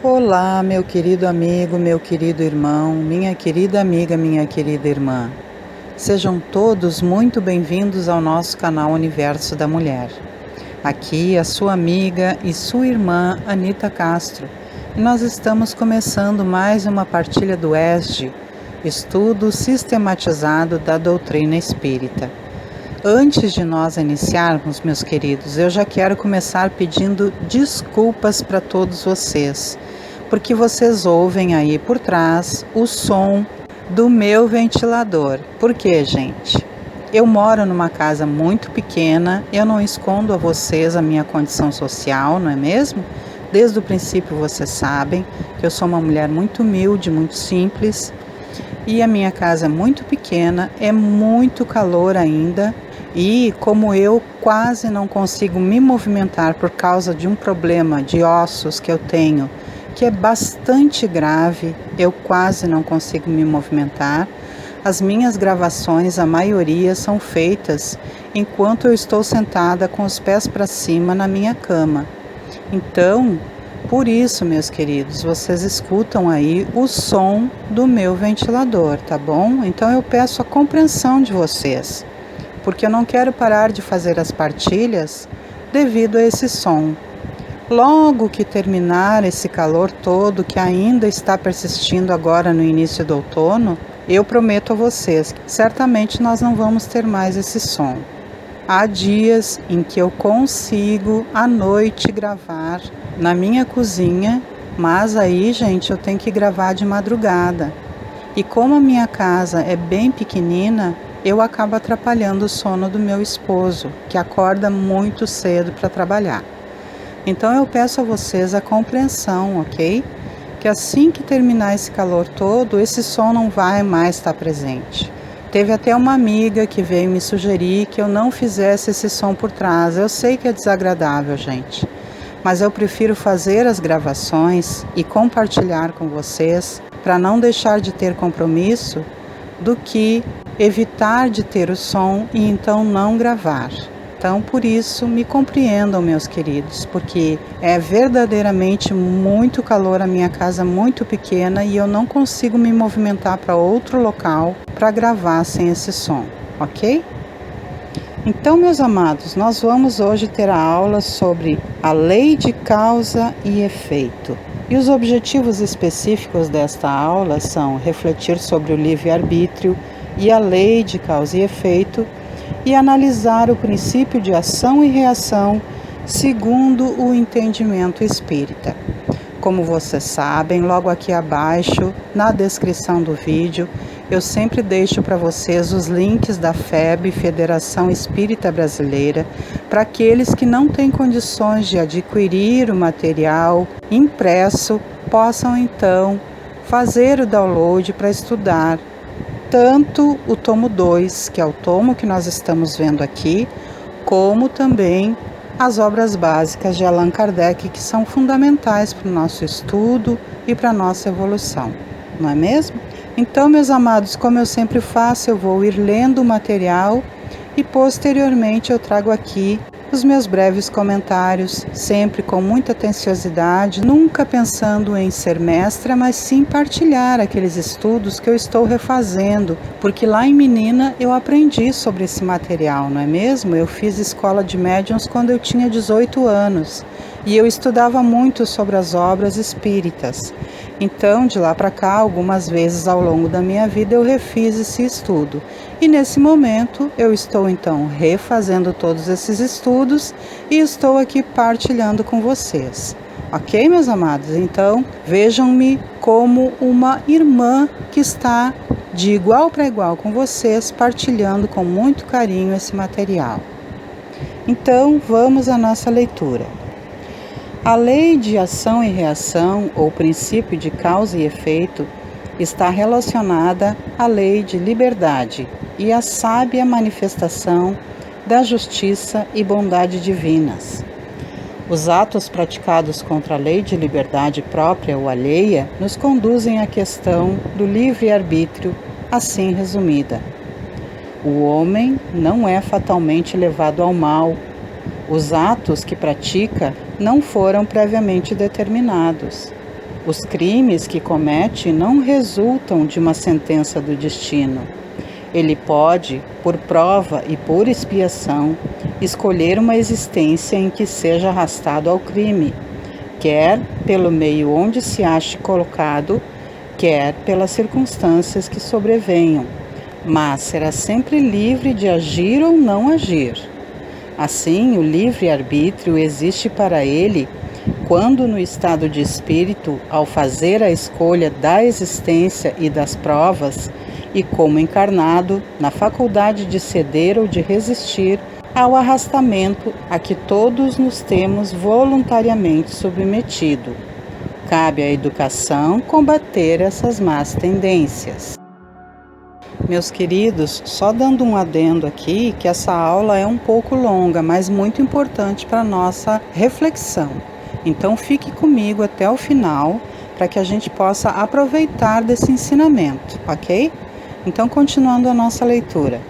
Olá, meu querido amigo, meu querido irmão, minha querida amiga, minha querida irmã. Sejam todos muito bem-vindos ao nosso canal Universo da Mulher. Aqui a sua amiga e sua irmã Anita Castro. E nós estamos começando mais uma partilha do ESG, Estudo Sistematizado da Doutrina Espírita. Antes de nós iniciarmos, meus queridos, eu já quero começar pedindo desculpas para todos vocês, porque vocês ouvem aí por trás o som do meu ventilador. Por quê, gente? Eu moro numa casa muito pequena, eu não escondo a vocês a minha condição social, não é mesmo? Desde o princípio vocês sabem que eu sou uma mulher muito humilde, muito simples, e a minha casa é muito pequena, é muito calor ainda. E como eu quase não consigo me movimentar por causa de um problema de ossos que eu tenho, que é bastante grave, eu quase não consigo me movimentar. As minhas gravações, a maioria, são feitas enquanto eu estou sentada com os pés para cima na minha cama. Então, por isso, meus queridos, vocês escutam aí o som do meu ventilador, tá bom? Então eu peço a compreensão de vocês, porque eu não quero parar de fazer as partilhas devido a esse som. Logo que terminar esse calor todo que ainda está persistindo agora no início do outono, eu prometo a vocês que certamente nós não vamos ter mais esse som. Há dias em que eu consigo à noite gravar na minha cozinha, mas aí, gente, eu tenho que gravar de madrugada. E como a minha casa é bem pequenina, eu acabo atrapalhando o sono do meu esposo, que acorda muito cedo para trabalhar. Então eu peço a vocês a compreensão, ok? Que assim que terminar esse calor todo, esse som não vai mais estar presente. Teve até uma amiga que veio me sugerir que eu não fizesse esse som por trás. Eu sei que é desagradável, gente, mas eu prefiro fazer as gravações e compartilhar com vocês para não deixar de ter compromisso do que evitar de ter o som e então não gravar. Então, por isso, me compreendam, meus queridos, porque é verdadeiramente muito calor, a minha casa é muito pequena e eu não consigo me movimentar para outro local para gravar sem esse som, ok? Então, meus amados, nós vamos hoje ter a aula sobre a lei de causa e efeito. E os objetivos específicos desta aula são refletir sobre o livre-arbítrio e a lei de causa e efeito e analisar o princípio de ação e reação segundo o entendimento espírita. Como vocês sabem, logo aqui abaixo, na descrição do vídeo, eu sempre deixo para vocês os links da FEB, Federação Espírita Brasileira, para aqueles que não têm condições de adquirir o material impresso, possam então fazer o download para estudar tanto o tomo 2, que é o tomo que nós estamos vendo aqui, como também as obras básicas de Allan Kardec, que são fundamentais para o nosso estudo e para a nossa evolução, não é mesmo? Então, meus amados, como eu sempre faço, eu vou ir lendo o material e posteriormente eu trago aqui os meus breves comentários, sempre com muita atenciosidade, nunca pensando em ser mestra, mas sim partilhar aqueles estudos que eu estou refazendo, porque lá em menina eu aprendi sobre esse material, não é mesmo? Eu fiz escola de médiuns quando eu tinha 18 anos e eu estudava muito sobre as obras espíritas. Então, de lá para cá, algumas vezes ao longo da minha vida eu refiz esse estudo. E nesse momento eu estou então refazendo todos esses estudos e estou aqui partilhando com vocês. Ok, meus amados? Então, vejam-me como uma irmã que está de igual para igual com vocês, partilhando com muito carinho esse material. Então, vamos à nossa leitura. A lei de ação e reação, ou princípio de causa e efeito, está relacionada à lei de liberdade e à sábia manifestação da justiça e bondade divinas. Os atos praticados contra a lei de liberdade própria ou alheia nos conduzem à questão do livre-arbítrio, assim resumida. O homem não é fatalmente levado ao mal. Os atos que pratica não foram previamente determinados. Os crimes que comete não resultam de uma sentença do destino. Ele pode, por prova e por expiação, escolher uma existência em que seja arrastado ao crime, quer pelo meio onde se ache colocado, quer pelas circunstâncias que sobrevenham, mas será sempre livre de agir ou não agir. Assim, o livre-arbítrio existe para ele quando, no estado de espírito, ao fazer a escolha da existência e das provas, e como encarnado, na faculdade de ceder ou de resistir ao arrastamento a que todos nos temos voluntariamente submetido. Cabe à educação combater essas más tendências. Meus queridos, só dando um adendo aqui, que essa aula é um pouco longa, mas muito importante para a nossa reflexão. Então fique comigo até o final, para que a gente possa aproveitar desse ensinamento, ok? Então, continuando a nossa leitura.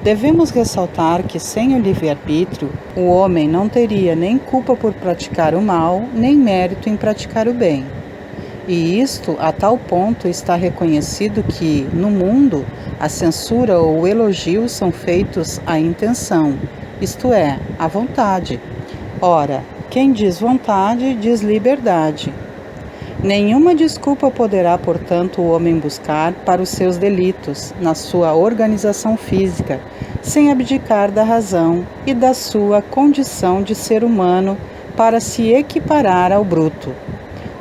Devemos ressaltar que sem o livre-arbítrio, o homem não teria nem culpa por praticar o mal, nem mérito em praticar o bem. E isto a tal ponto está reconhecido que, no mundo, a censura ou o elogio são feitos à intenção, isto é, à vontade. Ora, quem diz vontade, diz liberdade. Nenhuma desculpa poderá, portanto, o homem buscar para os seus delitos, na sua organização física, sem abdicar da razão e da sua condição de ser humano para se equiparar ao bruto.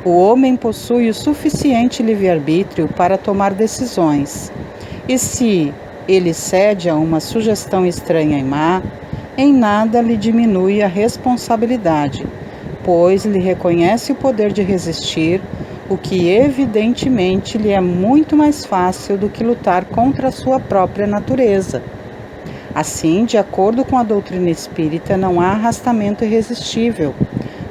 O homem possui o suficiente livre-arbítrio para tomar decisões, e se ele cede a uma sugestão estranha e má, em nada lhe diminui a responsabilidade, pois lhe reconhece o poder de resistir, o que evidentemente lhe é muito mais fácil do que lutar contra a sua própria natureza. Assim, de acordo com a doutrina espírita, não há arrastamento irresistível.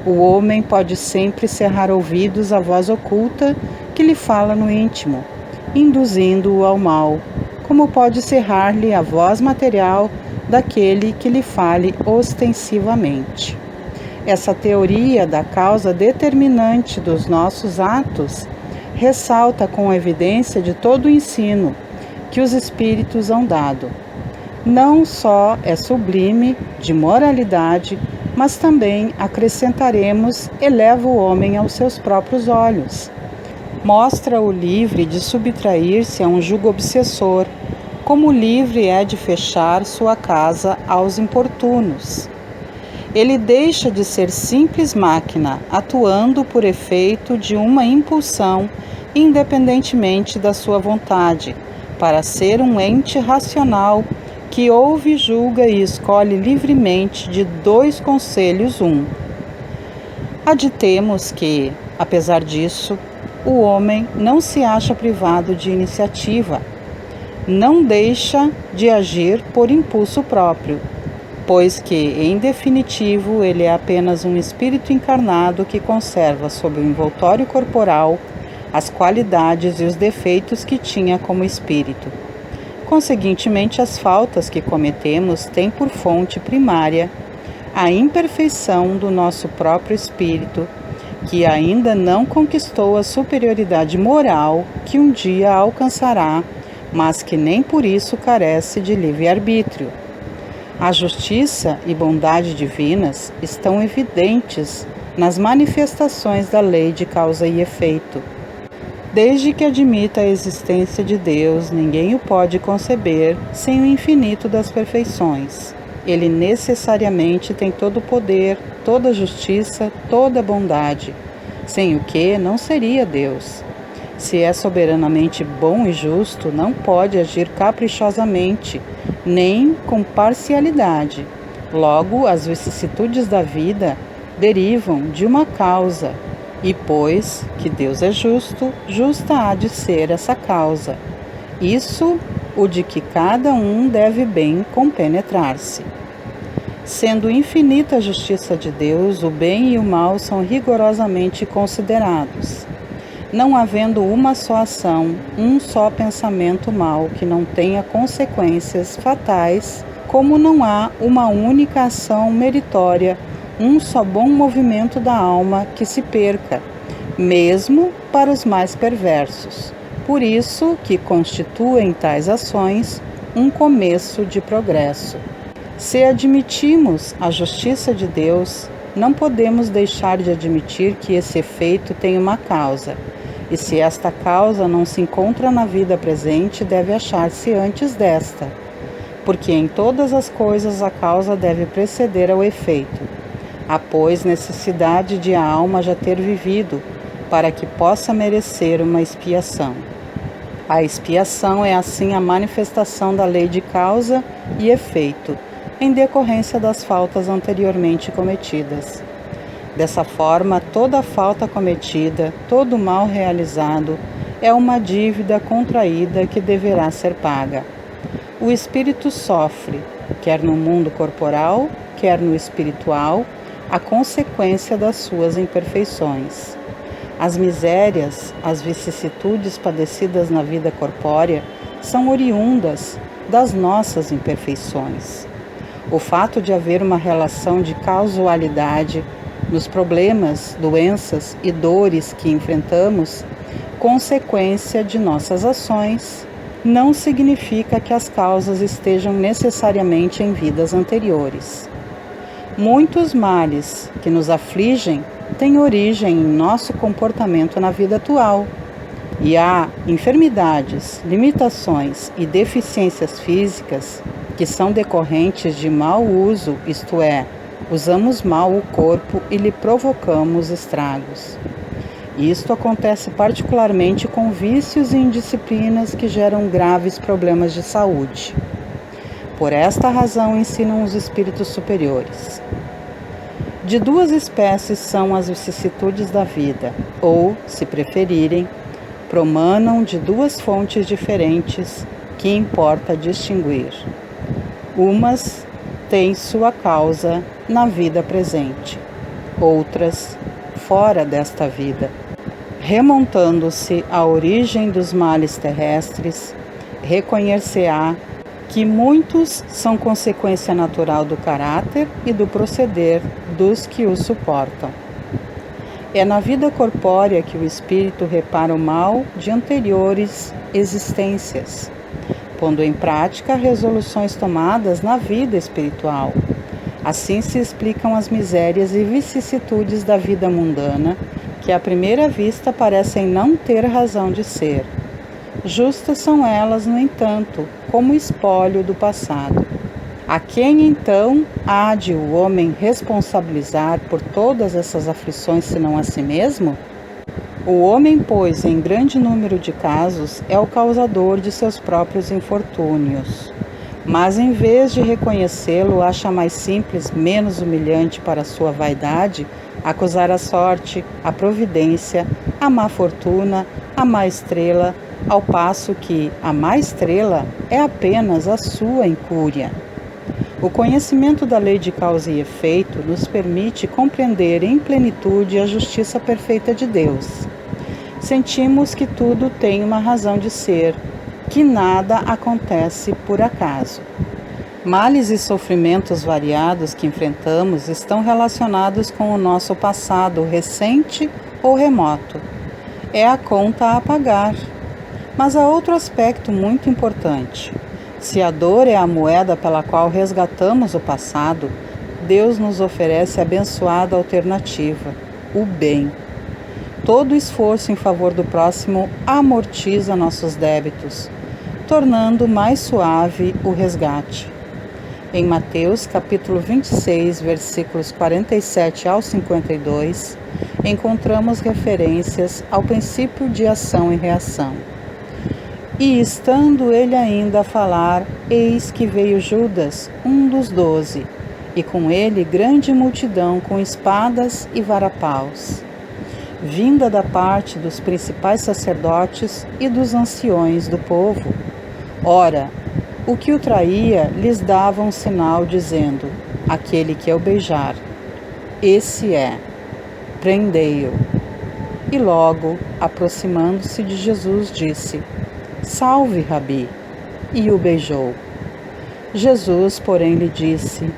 O homem pode sempre cerrar ouvidos à voz oculta que lhe fala no íntimo, induzindo-o ao mal, como pode cerrar-lhe a voz material daquele que lhe fale ostensivamente. Essa teoria da causa determinante dos nossos atos ressalta com evidência de todo o ensino que os espíritos hão dado. Não só é sublime, de moralidade, mas também, acrescentaremos, eleva o homem aos seus próprios olhos. Mostra-o livre de subtrair-se a um jugo obsessor, como livre é de fechar sua casa aos importunos. Ele deixa de ser simples máquina, atuando por efeito de uma impulsão, independentemente da sua vontade, para ser um ente racional que ouve, julga e escolhe livremente de dois conselhos um. Aditemos que, apesar disso, o homem não se acha privado de iniciativa, não deixa de agir por impulso próprio, pois que, em definitivo, ele é apenas um espírito encarnado que conserva sob o envoltório corporal as qualidades e os defeitos que tinha como espírito. Conseguintemente, as faltas que cometemos têm por fonte primária a imperfeição do nosso próprio espírito, que ainda não conquistou a superioridade moral que um dia alcançará, mas que nem por isso carece de livre-arbítrio. A justiça e bondade divinas estão evidentes nas manifestações da lei de causa e efeito. Desde que admita a existência de Deus, ninguém o pode conceber sem o infinito das perfeições. Ele necessariamente tem todo o poder, toda a justiça, toda a bondade, sem o que não seria Deus. Se é soberanamente bom e justo, não pode agir caprichosamente, nem com parcialidade. Logo, as vicissitudes da vida derivam de uma causa, e pois que Deus é justo, justa há de ser essa causa. Isso o de que cada um deve bem compenetrar-se. Sendo infinita a justiça de Deus, o bem e o mal são rigorosamente considerados. Não havendo uma só ação, um só pensamento mau que não tenha consequências fatais, como não há uma única ação meritória, um só bom movimento da alma que se perca, mesmo para os mais perversos. Por isso que constituem tais ações um começo de progresso. Se admitimos a justiça de Deus, não podemos deixar de admitir que esse efeito tem uma causa, e se esta causa não se encontra na vida presente, deve achar-se antes desta, porque em todas as coisas a causa deve preceder ao efeito. Há, pois, necessidade de a alma já ter vivido, para que possa merecer uma expiação. A expiação é assim a manifestação da lei de causa e efeito, em decorrência das faltas anteriormente cometidas. Dessa forma, toda falta cometida, todo mal realizado, é uma dívida contraída que deverá ser paga. O espírito sofre, quer no mundo corporal, quer no espiritual, a consequência das suas imperfeições. As misérias, as vicissitudes padecidas na vida corpórea são oriundas das nossas imperfeições. O fato de haver uma relação de causalidade nos problemas, doenças e dores que enfrentamos, consequência de nossas ações, não significa que as causas estejam necessariamente em vidas anteriores. Muitos males que nos afligem têm origem em nosso comportamento na vida atual. E há enfermidades, limitações e deficiências físicas que são decorrentes de mau uso, isto é, usamos mal o corpo e lhe provocamos estragos. Isto acontece particularmente com vícios e indisciplinas que geram graves problemas de saúde. Por esta razão ensinam os espíritos superiores. De duas espécies são as vicissitudes da vida, ou, se preferirem, promanam de duas fontes diferentes que importa distinguir. Umas têm sua causa na vida presente, outras fora desta vida. Remontando-se à origem dos males terrestres, reconhecer-se-á que muitos são consequência natural do caráter e do proceder dos que os suportam. É na vida corpórea que o espírito repara o mal de anteriores existências, pondo em prática resoluções tomadas na vida espiritual. Assim se explicam as misérias e vicissitudes da vida mundana, que à primeira vista parecem não ter razão de ser. Justas são elas, no entanto, como espólio do passado. A quem, então, há de o homem responsabilizar por todas essas aflições, senão a si mesmo? O homem, pois, em grande número de casos, é o causador de seus próprios infortúnios. Mas, em vez de reconhecê-lo, acha mais simples, menos humilhante para sua vaidade, acusar a sorte, a providência, a má fortuna, a má estrela, ao passo que a má estrela é apenas a sua incúria. O conhecimento da lei de causa e efeito nos permite compreender em plenitude a justiça perfeita de Deus. Sentimos que tudo tem uma razão de ser, que nada acontece por acaso. Males e sofrimentos variados que enfrentamos estão relacionados com o nosso passado recente ou remoto. É a conta a pagar. Mas há outro aspecto muito importante. Se a dor é a moeda pela qual resgatamos o passado, Deus nos oferece a abençoada alternativa, o bem. Todo esforço em favor do próximo amortiza nossos débitos, tornando mais suave o resgate. Em Mateus, capítulo 26, versículos 47 ao 52, encontramos referências ao princípio de ação e reação. E estando ele ainda a falar, eis que veio Judas, um dos 12, e com ele grande multidão com espadas e varapaus, vinda da parte dos principais sacerdotes e dos anciões do povo. Ora, o que o traía lhes dava um sinal, dizendo: aquele que eu beijar, esse é, prendei-o. E logo, aproximando-se de Jesus, disse: salve, Rabi, e o beijou. Jesus, porém, lhe disse: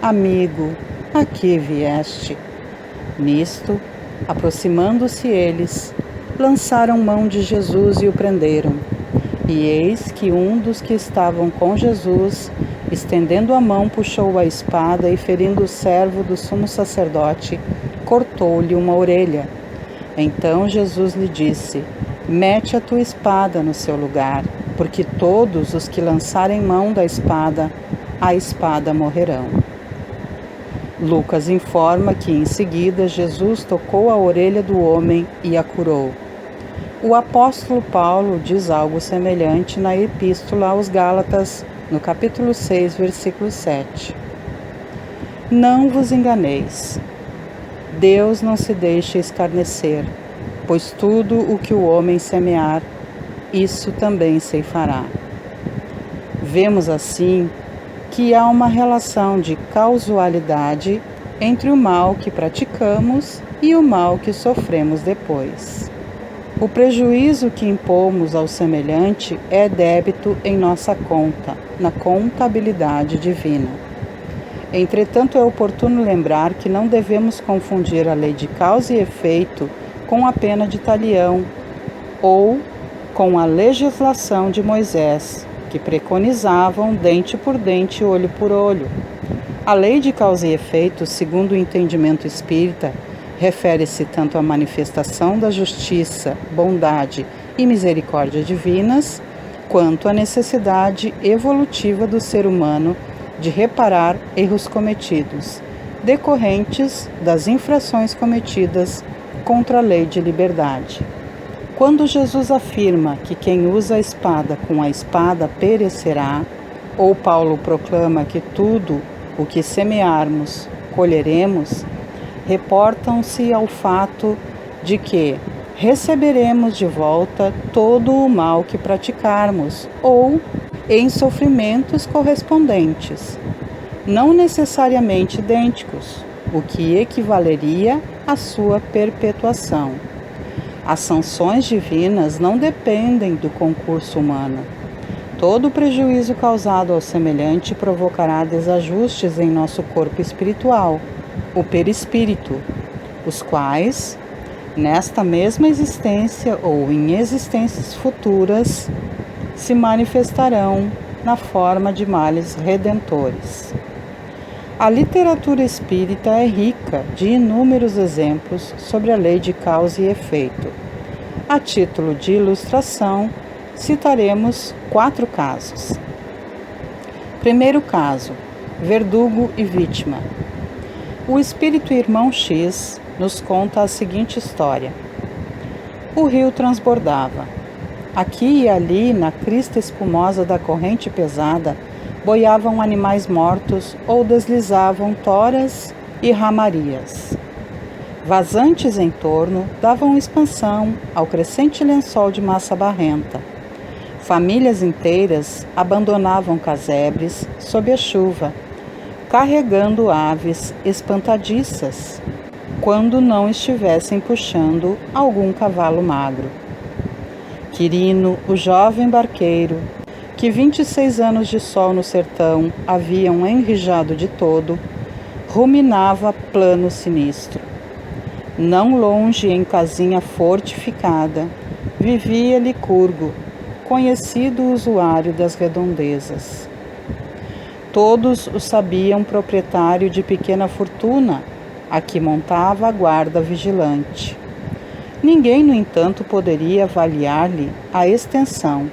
amigo, a que vieste? Nisto, Aproximando-se eles, lançaram mão de Jesus e o prenderam. E eis que um dos que estavam com Jesus, estendendo a mão, puxou a espada e, ferindo o servo do sumo sacerdote, cortou-lhe uma orelha. Então Jesus lhe disse: mete a tua espada no seu lugar, porque todos os que lançarem mão da espada, a espada morrerão. Lucas informa que em seguida Jesus tocou a orelha do homem e a curou. O apóstolo Paulo diz algo semelhante na Epístola aos Gálatas, no capítulo 6, versículo 7. Não vos enganeis. Deus não se deixa escarnecer, pois tudo o que o homem semear, isso também ceifará. Vemos assim que há uma relação de causalidade entre o mal que praticamos e o mal que sofremos depois. O prejuízo que impomos ao semelhante é débito em nossa conta, na contabilidade divina. Entretanto, é oportuno lembrar que não devemos confundir a lei de causa e efeito com a pena de talião ou com a legislação de Moisés, que preconizavam dente por dente, olho por olho. A lei de causa e efeito, segundo o entendimento espírita, refere-se tanto à manifestação da justiça, bondade e misericórdia divinas, quanto à necessidade evolutiva do ser humano de reparar erros cometidos, decorrentes das infrações cometidas contra a lei de liberdade. Quando Jesus afirma que quem usa a espada com a espada perecerá, ou Paulo proclama que tudo o que semearmos, colheremos, reportam-se ao fato de que receberemos de volta todo o mal que praticarmos, ou em sofrimentos correspondentes, não necessariamente idênticos, o que equivaleria à sua perpetuação. As sanções divinas não dependem do concurso humano. Todo prejuízo causado ao semelhante provocará desajustes em nosso corpo espiritual, o perispírito, os quais, nesta mesma existência ou em existências futuras, se manifestarão na forma de males redentores. A literatura espírita é rica de inúmeros exemplos sobre a lei de causa e efeito. A título de ilustração, citaremos 4 casos. Primeiro caso: verdugo e vítima. O espírito irmão X nos conta a seguinte história. O rio transbordava. Aqui e ali, na crista espumosa da corrente pesada, boiavam animais mortos ou deslizavam toras e ramarias. Vazantes em torno davam expansão ao crescente lençol de massa barrenta. Famílias inteiras abandonavam casebres sob a chuva, carregando aves espantadiças, quando não estivessem puxando algum cavalo magro. Quirino, o jovem barqueiro, que 26 anos de sol no sertão haviam enrijado de todo, ruminava plano sinistro. Não longe, em casinha fortificada, vivia Licurgo, conhecido usuário das redondezas. Todos o sabiam proprietário de pequena fortuna, a que montava a guarda vigilante. Ninguém, no entanto, poderia avaliar-lhe a extensão,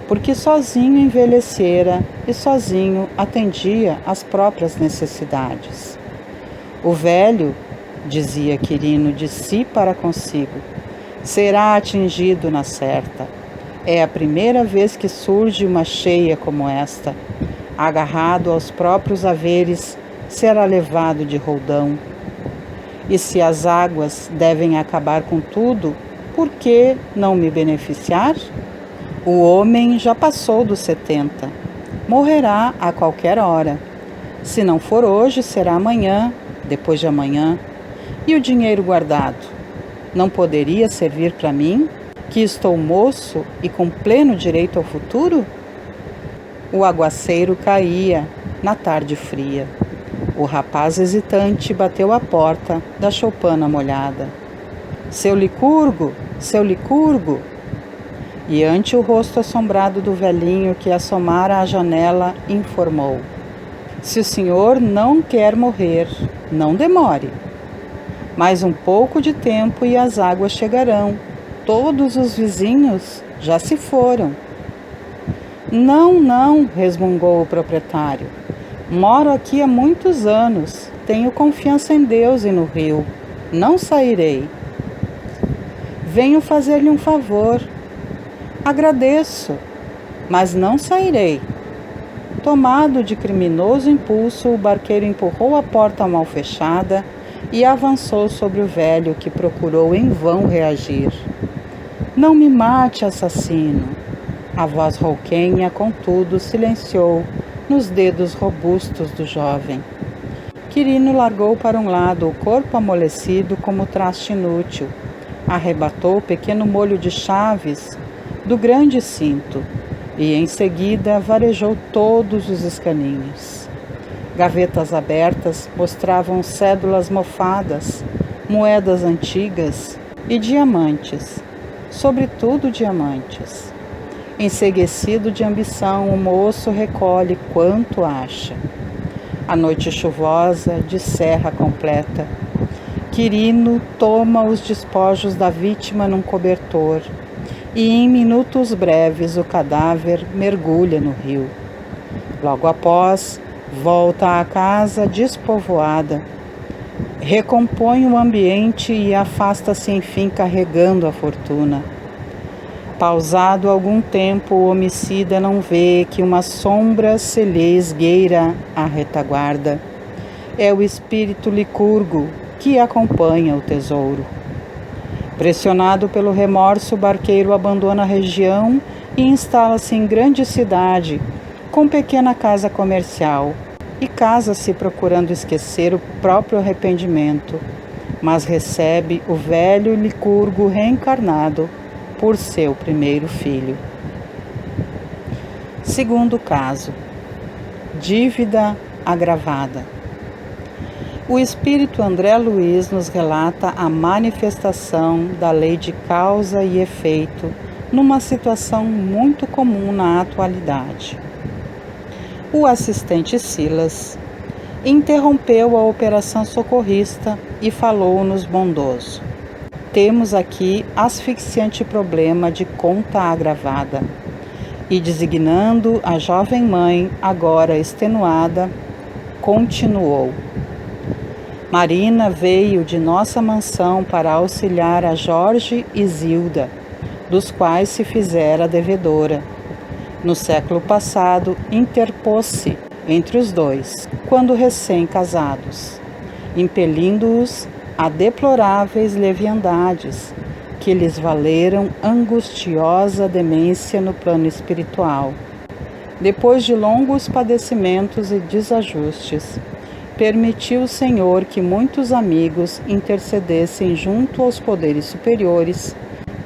porque sozinho envelhecera e sozinho atendia às próprias necessidades. O velho, dizia Quirino de si para consigo, será atingido na certa. É a primeira vez que surge uma cheia como esta. Agarrado aos próprios haveres, será levado de roldão. E se as águas devem acabar com tudo, por que não me beneficiar? O homem já passou dos 70. Morrerá a qualquer hora. Se não for hoje, será amanhã, depois de amanhã. E o dinheiro guardado? Não poderia servir para mim, que estou moço e com pleno direito ao futuro? O aguaceiro caía na tarde fria. O rapaz hesitante bateu à porta da choupana molhada. Seu Licurgo! Seu Licurgo! E ante o rosto assombrado do velhinho que assomara à janela, informou: se o senhor não quer morrer, não demore. Mais um pouco de tempo e as águas chegarão. Todos os vizinhos já se foram. Não, não, resmungou o proprietário. Moro aqui há muitos anos. Tenho confiança em Deus e no rio. Não sairei. Venho fazer-lhe um favor. Agradeço, mas não sairei. Tomado de criminoso impulso, o barqueiro empurrou a porta mal fechada e avançou sobre o velho, que procurou em vão reagir. Não me mate, assassino! A voz rouquenha, contudo, silenciou nos dedos robustos do jovem. Quirino largou para um lado o corpo amolecido como traste inútil. Arrebatou o pequeno molho de chaves do grande cinto e, em seguida, varejou todos os escaninhos. Gavetas abertas mostravam cédulas mofadas, moedas antigas e diamantes, sobretudo diamantes. Enceguecido de ambição, o moço recolhe quanto acha. A noite chuvosa, de serra completa. Quirino toma os despojos da vítima num cobertor e, em minutos breves, o cadáver mergulha no rio. Logo após, volta à casa despovoada, recompõe o ambiente e afasta-se enfim carregando a fortuna. Pausado algum tempo, o homicida não vê que uma sombra se lhe esgueira à retaguarda. É o espírito Licurgo que acompanha o tesouro. Pressionado pelo remorso, o barqueiro abandona a região e instala-se em grande cidade, com pequena casa comercial, e casa-se procurando esquecer o próprio arrependimento, mas recebe o velho Licurgo reencarnado por seu primeiro filho. Segundo caso, dívida agravada. O espírito André Luiz nos relata a manifestação da lei de causa e efeito numa situação muito comum na atualidade. O assistente Silas interrompeu a operação socorrista e falou-nos bondoso. Temos aqui asfixiante problema de conta agravada. E designando a jovem mãe, agora extenuada, continuou. Marina veio de nossa mansão para auxiliar a Jorge e Zilda, dos quais se fizera devedora. No século passado, interpôs-se entre os dois, quando recém-casados, impelindo-os a deploráveis leviandades, que lhes valeram angustiosa demência no plano espiritual. Depois de longos padecimentos e desajustes, permitiu o Senhor que muitos amigos intercedessem junto aos poderes superiores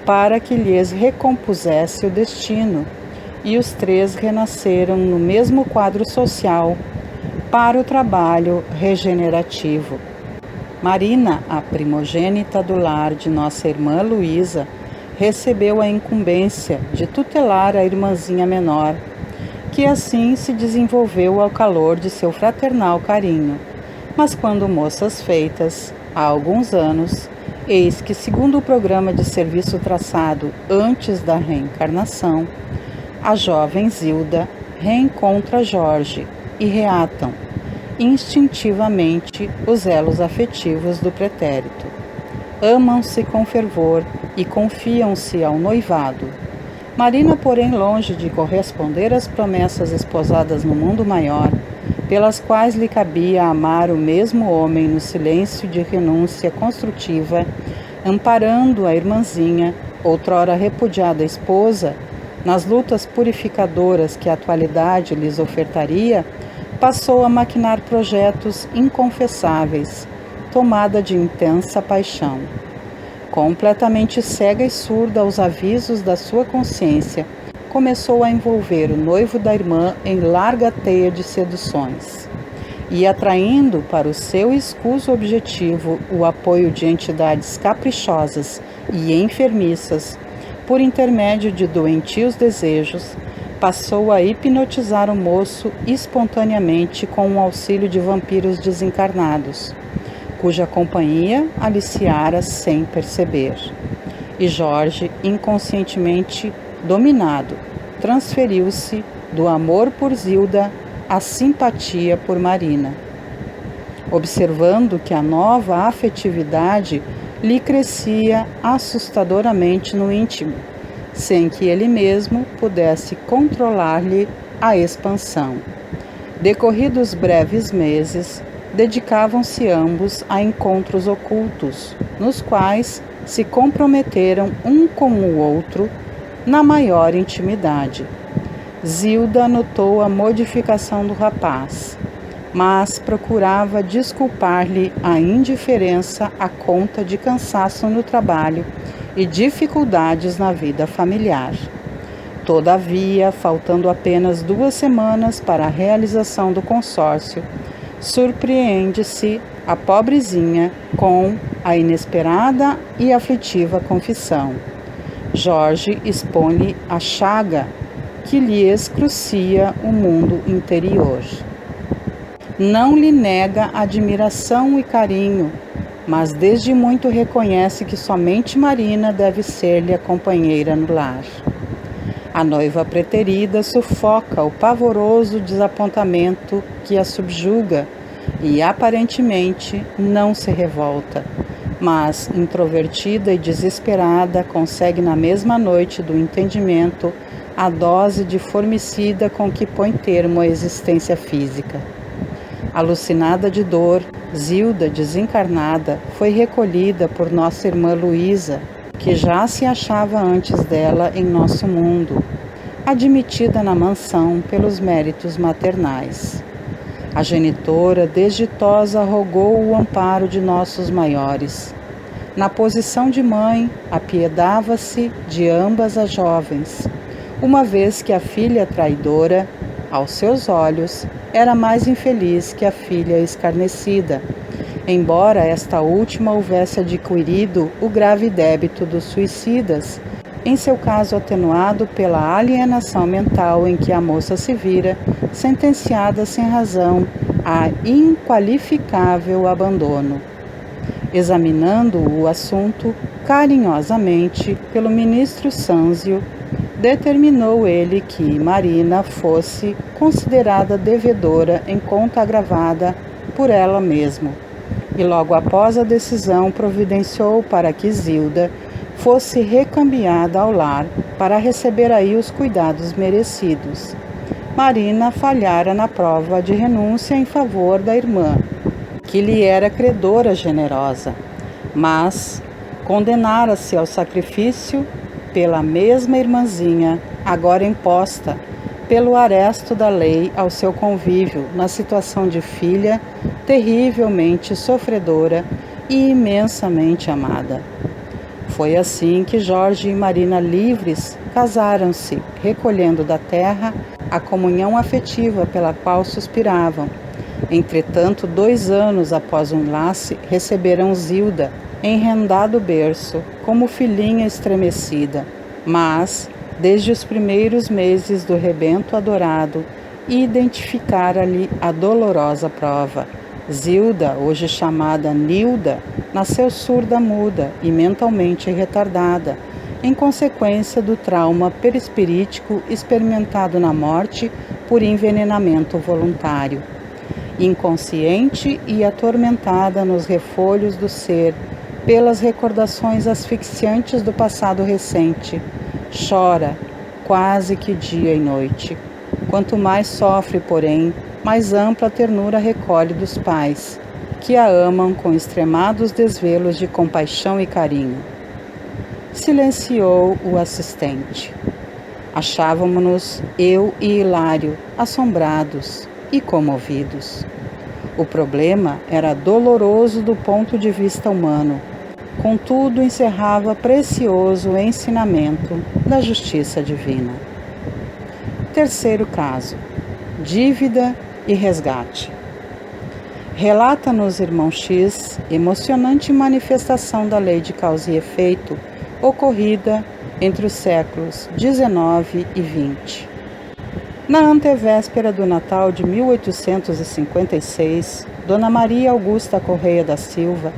para que lhes recompusesse o destino, e os três renasceram no mesmo quadro social para o trabalho regenerativo. Marina, a primogênita do lar de nossa irmã Luísa, recebeu a incumbência de tutelar a irmãzinha menor, que assim se desenvolveu ao calor de seu fraternal carinho. Mas quando moças feitas, há alguns anos, eis que, segundo o programa de serviço traçado antes da reencarnação, a jovem Zilda reencontra Jorge e reatam instintivamente os elos afetivos do pretérito. Amam-se com fervor e confiam-se ao noivado. Marina, porém, longe de corresponder às promessas esposadas no mundo maior, pelas quais lhe cabia amar o mesmo homem no silêncio de renúncia construtiva, amparando a irmãzinha, outrora repudiada esposa, nas lutas purificadoras que a atualidade lhes ofertaria, passou a maquinar projetos inconfessáveis, tomada de intensa paixão. Completamente cega e surda aos avisos da sua consciência, começou a envolver o noivo da irmã em larga teia de seduções. e atraindo para o seu escuso objetivo o apoio de entidades caprichosas e enfermiças, por intermédio de doentios desejos, passou a hipnotizar o moço espontaneamente com o auxílio de vampiros desencarnados, cuja companhia aliciara sem perceber. E Jorge, inconscientemente dominado, transferiu-se do amor por Zilda à simpatia por Marina. Observando que a nova afetividade lhe crescia assustadoramente no íntimo, sem que ele mesmo pudesse controlar-lhe a expansão. Decorridos breves meses, dedicavam-se ambos a encontros ocultos, nos quais se comprometeram um com o outro na maior intimidade. Zilda notou a modificação do rapaz, mas procurava desculpar-lhe a indiferença à conta de cansaço no trabalho e dificuldades na vida familiar. Todavia, faltando apenas 2 semanas para a realização do consórcio, surpreende-se a pobrezinha com a inesperada e aflitiva confissão. Jorge expõe-lhe a chaga que lhe excrucia o mundo interior. Não lhe nega admiração e carinho, mas desde muito reconhece que somente Marina deve ser-lhe a companheira no lar. A noiva preterida sufoca o pavoroso desapontamento que a subjuga e aparentemente não se revolta, mas, introvertida e desesperada, consegue na mesma noite do entendimento a dose de formicida com que põe termo à existência física. Alucinada de dor, Zilda, desencarnada, foi recolhida por nossa irmã Luísa, que já se achava antes dela em nosso mundo, admitida na mansão pelos méritos maternais. A genitora, desditosa, rogou o amparo de nossos maiores. Na posição de mãe, apiedava-se de ambas as jovens, uma vez que a filha traidora, aos seus olhos, era mais infeliz que a filha escarnecida, embora esta última houvesse adquirido o grave débito dos suicidas, em seu caso atenuado pela alienação mental em que a moça se vira, sentenciada sem razão a inqualificável abandono. Examinando o assunto carinhosamente pelo ministro Sanzio, determinou ele que Marina fosse considerada devedora em conta agravada por ela mesma, e logo após a decisão providenciou para que Zilda fosse recambiada ao lar para receber aí os cuidados merecidos. Marina falhara na prova de renúncia em favor da irmã, que lhe era credora generosa, mas condenara-se ao sacrifício pela mesma irmãzinha, agora imposta pelo aresto da lei ao seu convívio, na situação de filha terrivelmente sofredora e imensamente amada. Foi assim que Jorge e Marina livres casaram-se, recolhendo da terra a comunhão afetiva pela qual suspiravam. Entretanto, 2 anos após o enlace, receberam Zilda, em rendado berço, como filhinha estremecida, mas, desde os primeiros meses do rebento adorado, identificara-lhe a dolorosa prova. Zilda, hoje chamada Nilda, nasceu surda-muda e mentalmente retardada, em consequência do trauma perispirítico experimentado na morte por envenenamento voluntário. Inconsciente e atormentada nos refolhos do ser, pelas recordações asfixiantes do passado recente, chora quase que dia e noite. Quanto mais sofre, porém, mais ampla ternura recolhe dos pais, que a amam com extremados desvelos de compaixão e carinho. Silenciou o assistente. Achávamos-nos, eu e Hilário, assombrados e comovidos. O problema era doloroso do ponto de vista humano, contudo encerrava precioso ensinamento da justiça divina. Terceiro caso: dívida e resgate. Relata-nos, irmão X, emocionante manifestação da lei de causa e efeito ocorrida entre os séculos XIX e XX. Na antevéspera do Natal de 1856, Dona Maria Augusta Correia da Silva,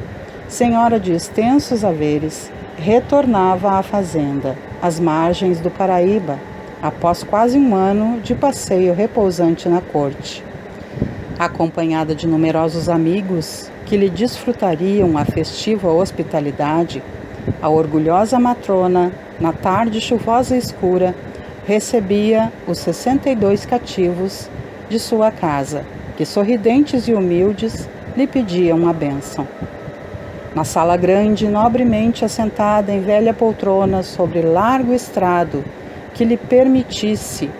senhora de extensos haveres, retornava à fazenda, às margens do Paraíba, após quase um ano de passeio repousante na corte. Acompanhada de numerosos amigos que lhe desfrutariam a festiva hospitalidade, a orgulhosa matrona, na tarde chuvosa e escura, recebia os 62 cativos de sua casa, que sorridentes e humildes lhe pediam a bênção. Na sala grande, nobremente assentada em velha poltrona sobre largo estrado que lhe permitisse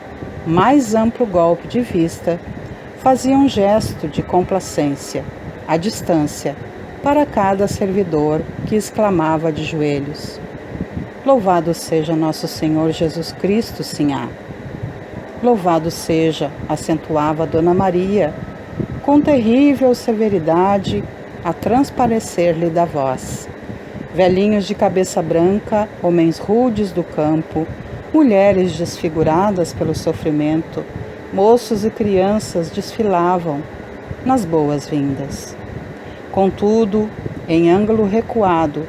mais amplo golpe de vista, fazia um gesto de complacência, à distância, para cada servidor que exclamava de joelhos: Louvado seja nosso Senhor Jesus Cristo, Sinhá. Louvado seja, acentuava Dona Maria, com terrível severidade, a transparecer-lhe da voz. Velhinhos de cabeça branca, homens rudes do campo, mulheres desfiguradas pelo sofrimento, moços e crianças desfilavam nas boas-vindas. Contudo, em ângulo recuado,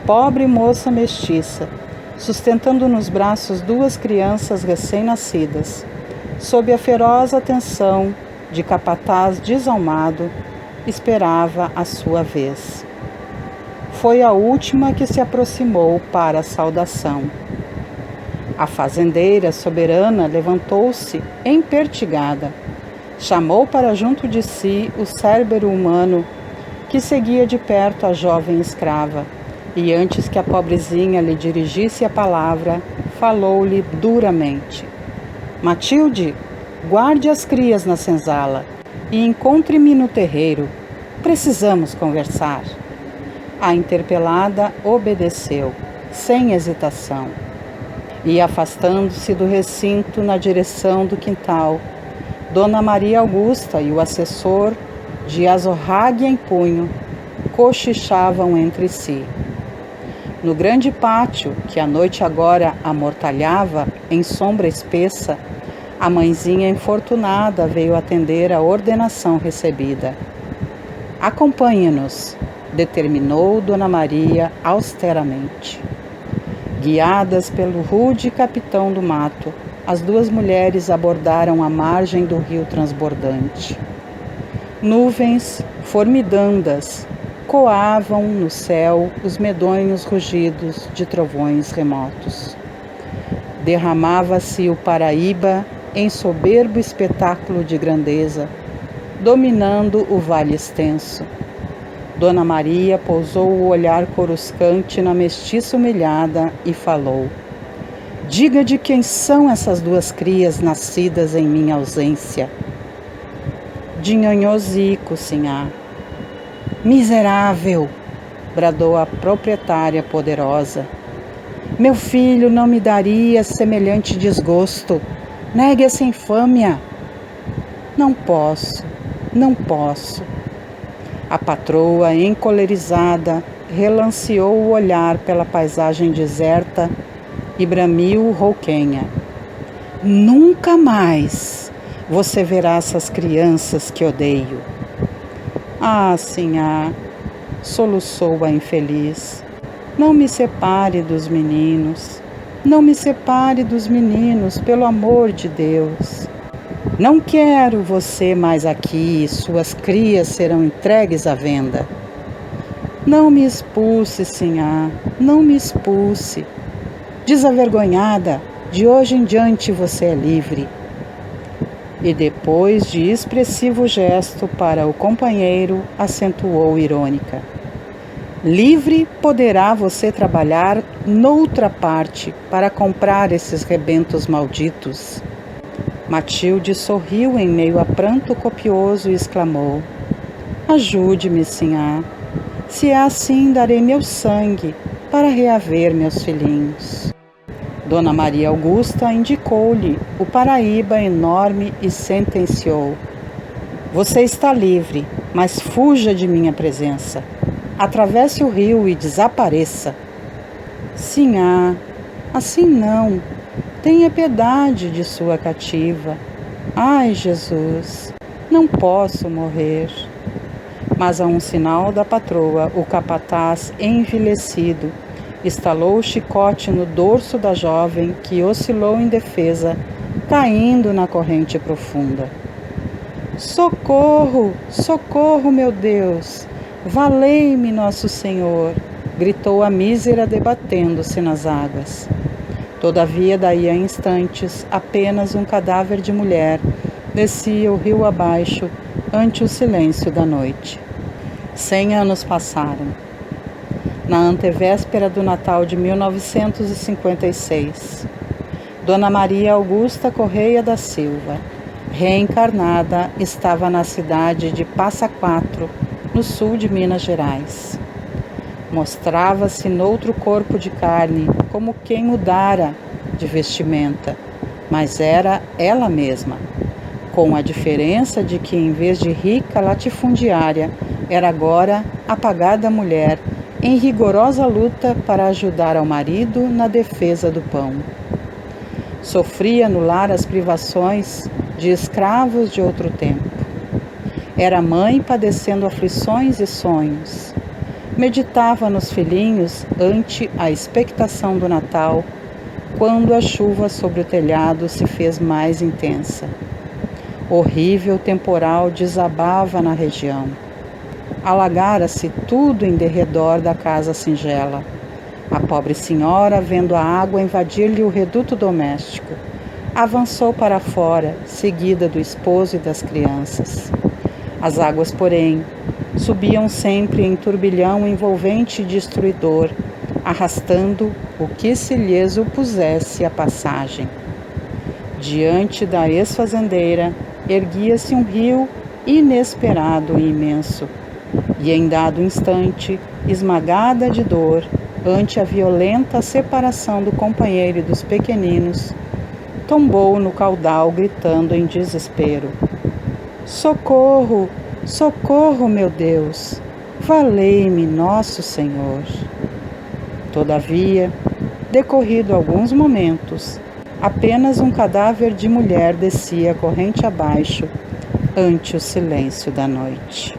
pobre moça mestiça, sustentando nos braços duas crianças recém-nascidas, sob a feroz atenção de capataz desalmado, esperava a sua vez. Foi a última que se aproximou para a saudação. A fazendeira soberana levantou-se empertigada, chamou para junto de si o cérebro humano que seguia de perto a jovem escrava, e antes que a pobrezinha lhe dirigisse a palavra, falou-lhe duramente: Matilde, guarde as crias na senzala e encontre-me no terreiro. Precisamos conversar. A interpelada obedeceu, sem hesitação, e afastando-se do recinto na direção do quintal, Dona Maria Augusta e o assessor, de azorrague em punho, cochichavam entre si. No grande pátio, que a noite agora amortalhava em sombra espessa, a mãezinha infortunada veio atender a ordenação recebida. Acompanhe-nos, determinou Dona Maria austeramente. Guiadas pelo rude capitão do mato, as duas mulheres abordaram a margem do rio transbordante. Nuvens formidandas coavam no céu os medonhos rugidos de trovões remotos. Derramava-se o Paraíba em soberbo espetáculo de grandeza, dominando o vale extenso. Dona Maria pousou o olhar coruscante na mestiça humilhada e falou: Diga de quem são essas duas crias nascidas em minha ausência. De Nhonhosico, sinhá. Miserável! Bradou a proprietária poderosa. Meu filho não me daria semelhante desgosto. Negue essa infâmia. Não posso, não posso. A patroa, encolerizada, relanceou o olhar pela paisagem deserta e bramiu rouquenha. Nunca mais você verá essas crianças que odeio. Ah, sinhá, soluçou a infeliz. Não me separe dos meninos. Não me separe dos meninos, pelo amor de Deus. Não quero você mais aqui, suas crias serão entregues à venda. Não me expulse, sinhá, não me expulse. Desavergonhada, de hoje em diante você é livre. E depois de expressivo gesto para o companheiro, acentuou irônica. Livre poderá você trabalhar noutra parte para comprar esses rebentos malditos. Matilde sorriu em meio a pranto copioso e exclamou: Ajude-me, sinhá. Se é assim, darei meu sangue para reaver meus filhinhos. Dona Maria Augusta indicou-lhe o Paraíba enorme e sentenciou: Você está livre, mas fuja de minha presença. Atravesse o rio e desapareça. Sinhá, assim não. Tenha piedade de sua cativa. Ai, Jesus, não posso morrer. Mas a um sinal da patroa, o capataz, envilecido, estalou o chicote no dorso da jovem que oscilou indefesa, caindo na corrente profunda. Socorro, socorro, meu Deus! Valei-me, nosso Senhor! Gritou a mísera, debatendo-se nas águas. Todavia, daí a instantes, apenas um cadáver de mulher descia o rio abaixo ante o silêncio da noite. 100 anos passaram. Na antevéspera do Natal de 1956, Dona Maria Augusta Correia da Silva, reencarnada, estava na cidade de Passa Quatro, no sul de Minas Gerais. Mostrava-se noutro corpo de carne, como quem mudara de vestimenta, mas era ela mesma, com a diferença de que, em vez de rica latifundiária, era agora apagada mulher, em rigorosa luta para ajudar ao marido na defesa do pão. Sofria no lar as privações de escravos de outro tempo. Era mãe padecendo aflições e sonhos. Meditava nos filhinhos ante a expectação do Natal, quando a chuva sobre o telhado se fez mais intensa. Horrível temporal desabava na região. Alagara-se tudo em derredor da casa singela. A pobre senhora, vendo a água invadir-lhe o reduto doméstico, avançou para fora, seguida do esposo e das crianças. As águas, porém, subiam sempre em turbilhão envolvente e destruidor, arrastando o que se lhes opusesse à passagem. Diante da ex-fazendeira, erguia-se um rio inesperado e imenso, e em dado instante, esmagada de dor, ante a violenta separação do companheiro e dos pequeninos, tombou no caudal, gritando em desespero: Socorro, socorro, meu Deus! Valei-me, nosso Senhor! Todavia, decorrido alguns momentos, apenas um cadáver de mulher descia corrente abaixo, ante o silêncio da noite.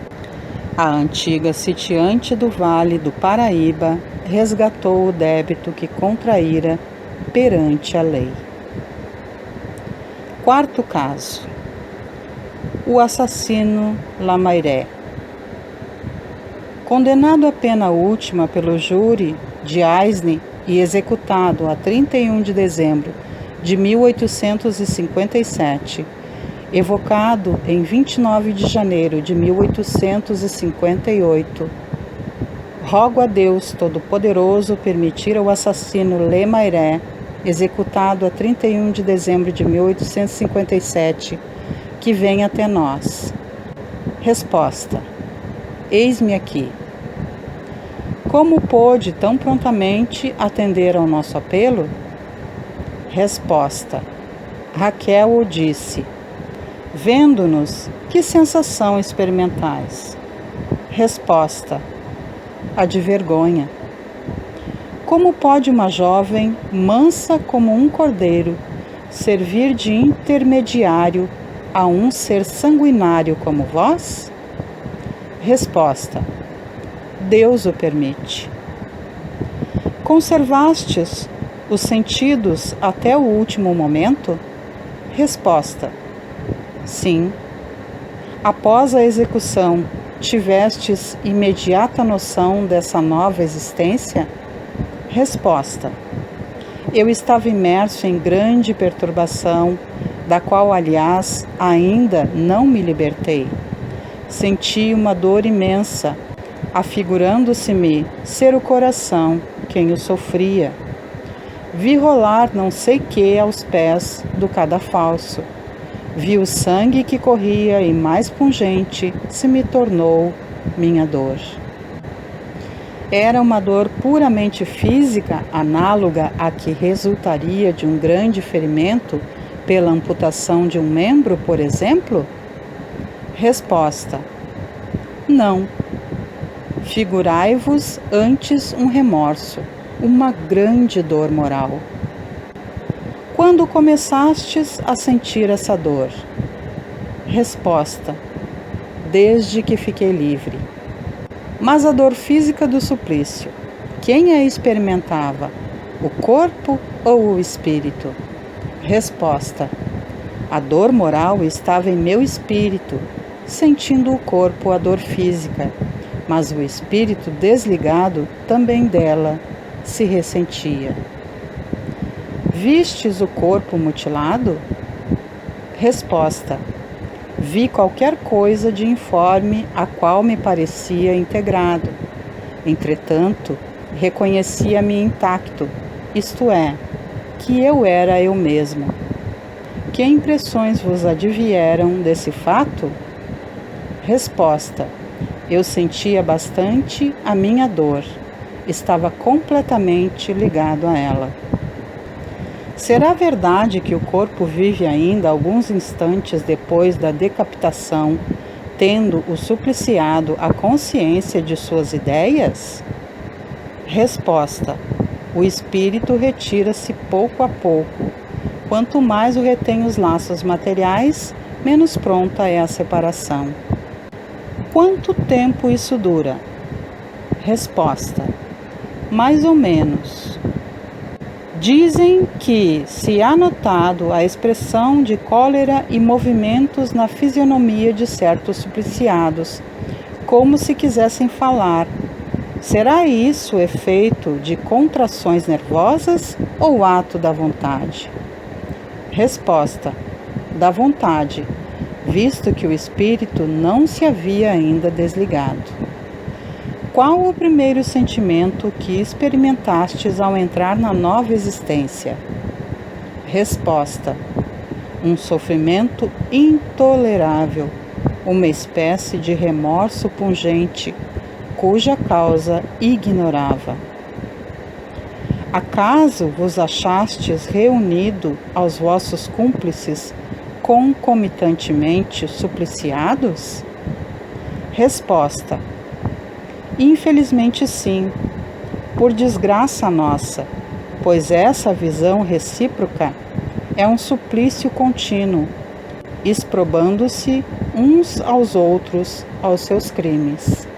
A antiga sitiante do Vale do Paraíba resgatou o débito que contraíra perante a lei. Quarto caso: o assassino Lamairé. Condenado à pena última pelo júri de Aisne e executado a 31 de dezembro de 1857, evocado em 29 de janeiro de 1858, rogo a Deus Todo-Poderoso permitir ao assassino Lemairé, executado a 31 de dezembro de 1857, que venha até nós. Resposta: eis-me aqui. Como pôde tão prontamente atender ao nosso apelo? Resposta: Raquel o disse. Vendo-nos, que sensação experimentais? Resposta: a de vergonha. Como pode uma jovem, mansa como um cordeiro, servir de intermediário a um ser sanguinário como vós? Resposta: Deus o permite. Conservastes os sentidos até o último momento? Resposta: sim. Após a execução, tivestes imediata noção dessa nova existência? Resposta: eu estava imerso em grande perturbação, da qual, aliás, ainda não me libertei. Senti uma dor imensa, afigurando-se-me ser o coração quem o sofria. Vi rolar não sei que aos pés do cadafalso. Vi o sangue que corria e mais pungente se me tornou minha dor. Era uma dor puramente física, análoga à que resultaria de um grande ferimento pela amputação de um membro, por exemplo? Resposta: não. Figurai-vos antes um remorso, uma grande dor moral. Quando começastes a sentir essa dor? Resposta: desde que fiquei livre. Mas a dor física do suplício, quem a experimentava? O corpo ou o espírito? Resposta: a dor moral estava em meu espírito, sentindo o corpo a dor física, mas o espírito desligado também dela se ressentia. Vistes o corpo mutilado? Resposta: vi qualquer coisa de informe a qual me parecia integrado. Entretanto, reconhecia-me intacto, isto é, que eu era eu mesmo. Que impressões vos advieram desse fato? Resposta: eu sentia bastante a minha dor, estava completamente ligado a ela. Será verdade que o corpo vive ainda alguns instantes depois da decapitação, tendo o supliciado a consciência de suas ideias? Resposta: o espírito retira-se pouco a pouco. Quanto mais o retém os laços materiais, menos pronta é a separação. Quanto tempo isso dura? Resposta: mais ou menos. Dizem que se há notado a expressão de cólera e movimentos na fisionomia de certos supliciados, como se quisessem falar. Será isso efeito de contrações nervosas ou ato da vontade? Resposta: da vontade, visto que o espírito não se havia ainda desligado. Qual o primeiro sentimento que experimentastes ao entrar na nova existência? Resposta: um sofrimento intolerável, uma espécie de remorso pungente, cuja causa ignorava. Acaso vos achastes reunido aos vossos cúmplices concomitantemente supliciados? Resposta: infelizmente sim, por desgraça nossa, pois essa visão recíproca é um suplício contínuo, exprobando-se uns aos outros aos seus crimes.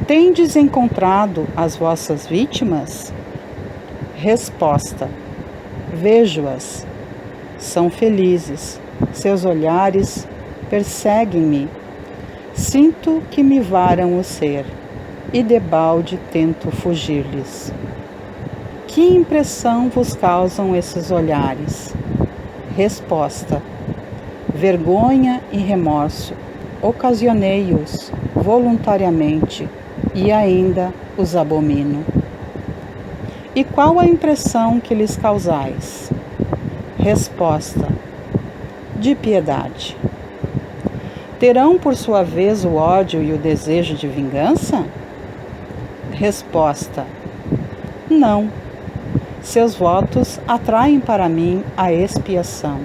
Tendes encontrado as vossas vítimas? Resposta: vejo-as. São felizes, seus olhares perseguem-me. Sinto que me varam o ser, e debalde tento fugir-lhes. Que impressão vos causam esses olhares? Resposta: vergonha e remorso. Ocasionei-os voluntariamente e ainda os abomino. E qual a impressão que lhes causais? Resposta: de piedade. Terão por sua vez o ódio e o desejo de vingança? Resposta: não. Seus votos atraem para mim a expiação.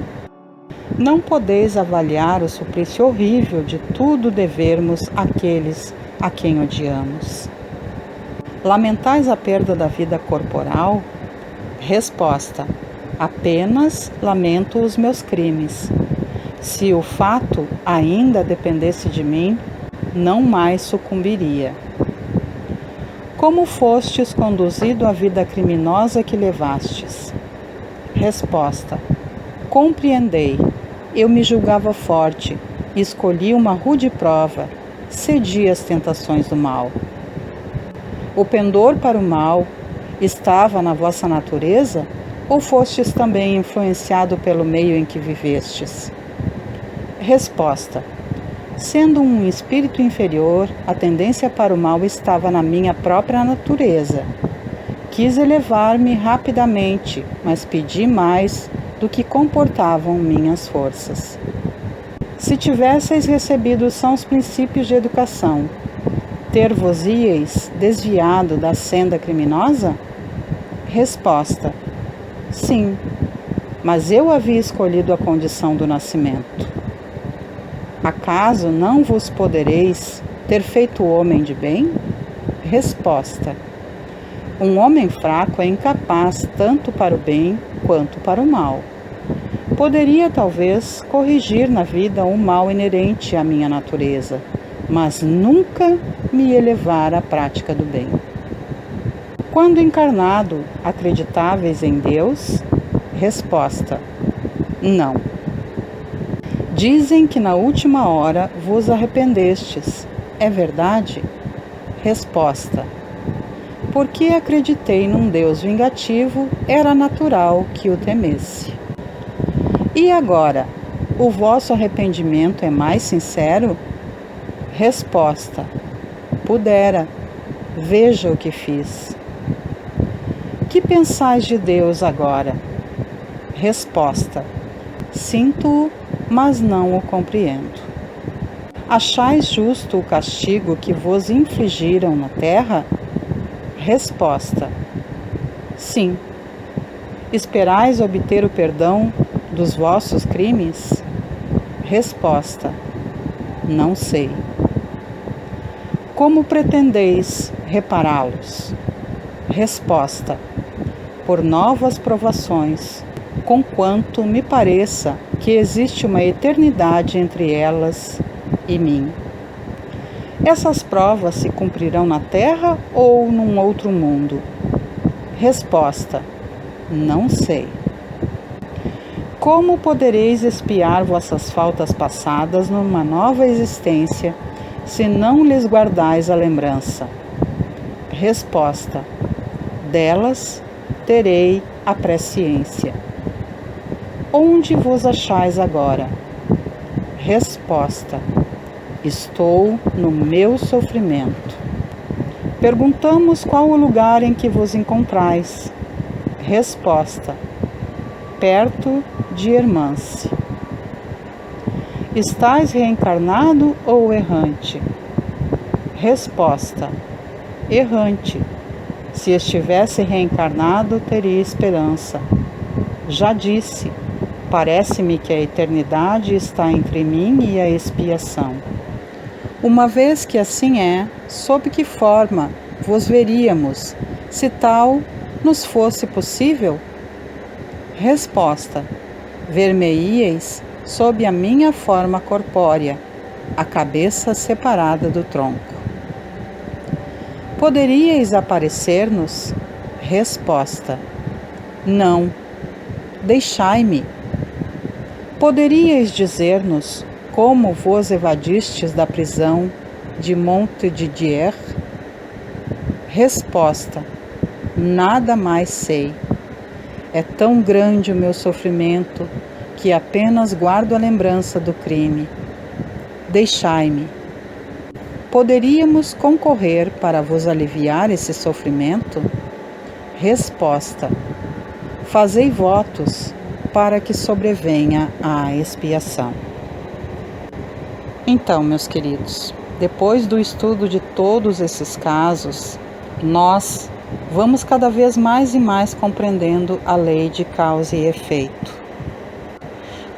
Não podeis avaliar o suplício horrível de tudo devermos àqueles a quem odiamos. Lamentais a perda da vida corporal? Resposta: apenas lamento os meus crimes. Se o fato ainda dependesse de mim, não mais sucumbiria. Como fostes conduzido à vida criminosa que levastes? Resposta: compreendei. Eu me julgava forte, escolhi uma rude prova, cedi às tentações do mal. O pendor para o mal estava na vossa natureza, ou fostes também influenciado pelo meio em que vivestes? Resposta: sendo um espírito inferior, a tendência para o mal estava na minha própria natureza. Quis elevar-me rapidamente, mas pedi mais do que comportavam minhas forças. Se tivesseis recebido sãos princípios de educação, ter-vos-íeis desviado da senda criminosa? Resposta: sim, mas eu havia escolhido a condição do nascimento. Acaso não vos podereis ter feito homem de bem? Resposta: um homem fraco é incapaz tanto para o bem quanto para o mal. Poderia talvez corrigir na vida o mal inerente à minha natureza, mas nunca me elevar à prática do bem. Quando encarnado, acreditáveis em Deus? Resposta: não. Dizem que na última hora vos arrependestes. É verdade? Resposta: porque acreditei num Deus vingativo, era natural que o temesse. E agora, o vosso arrependimento é mais sincero? Resposta: pudera, veja o que fiz. Que pensais de Deus agora? Resposta: sinto-o, mas não o compreendo. Achais justo o castigo que vos infligiram na terra? Resposta: sim. Esperais obter o perdão dos vossos crimes? Resposta: não sei. Como pretendeis repará-los? Resposta: por novas provações, conquanto me pareça que existe uma eternidade entre elas e mim. Essas provas se cumprirão na Terra ou num outro mundo? Resposta: não sei. Como podereis expiar vossas faltas passadas numa nova existência, se não lhes guardais a lembrança? Resposta: delas terei a presciência. Onde vos achais agora? Resposta: estou no meu sofrimento. Perguntamos qual o lugar em que vos encontrais. Resposta: perto de Hermance. Estais reencarnado ou errante? Resposta: errante. Se estivesse reencarnado, teria esperança. Já disse, parece-me que a eternidade está entre mim e a expiação. Uma vez que assim é, sob que forma vos veríamos, se tal nos fosse possível? Resposta: ver-me-íeis sob a minha forma corpórea, a cabeça separada do tronco. Poderíeis aparecer-nos? Resposta: não. Deixai-me. Poderíeis dizer-nos como vos evadistes da prisão de Montdidier? Resposta: nada mais sei. É tão grande o meu sofrimento que apenas guardo a lembrança do crime. Deixai-me. Poderíamos concorrer para vos aliviar esse sofrimento? Resposta: fazei votos para que sobrevenha a expiação. Então, meus queridos, depois do estudo de todos esses casos, nós vamos cada vez mais e mais compreendendo a lei de causa e efeito.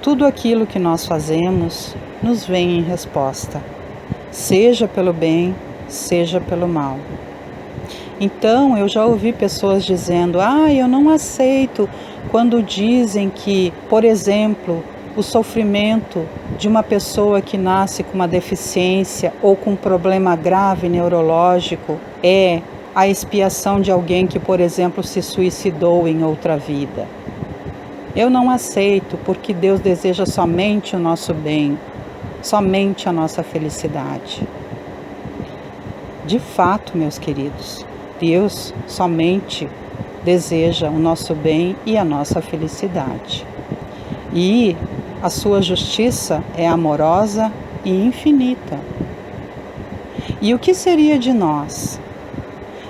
Tudo aquilo que nós fazemos nos vem em resposta, seja pelo bem, seja pelo mal. Então, eu já ouvi pessoas dizendo: eu não aceito quando dizem que, por exemplo, o sofrimento de uma pessoa que nasce com uma deficiência ou com um problema grave neurológico é a expiação de alguém que, por exemplo, se suicidou em outra vida. Eu não aceito, porque Deus deseja somente o nosso bem, somente a nossa felicidade. De fato, meus queridos, Deus somente deseja o nosso bem e a nossa felicidade. E a sua justiça é amorosa e infinita. E o que seria de nós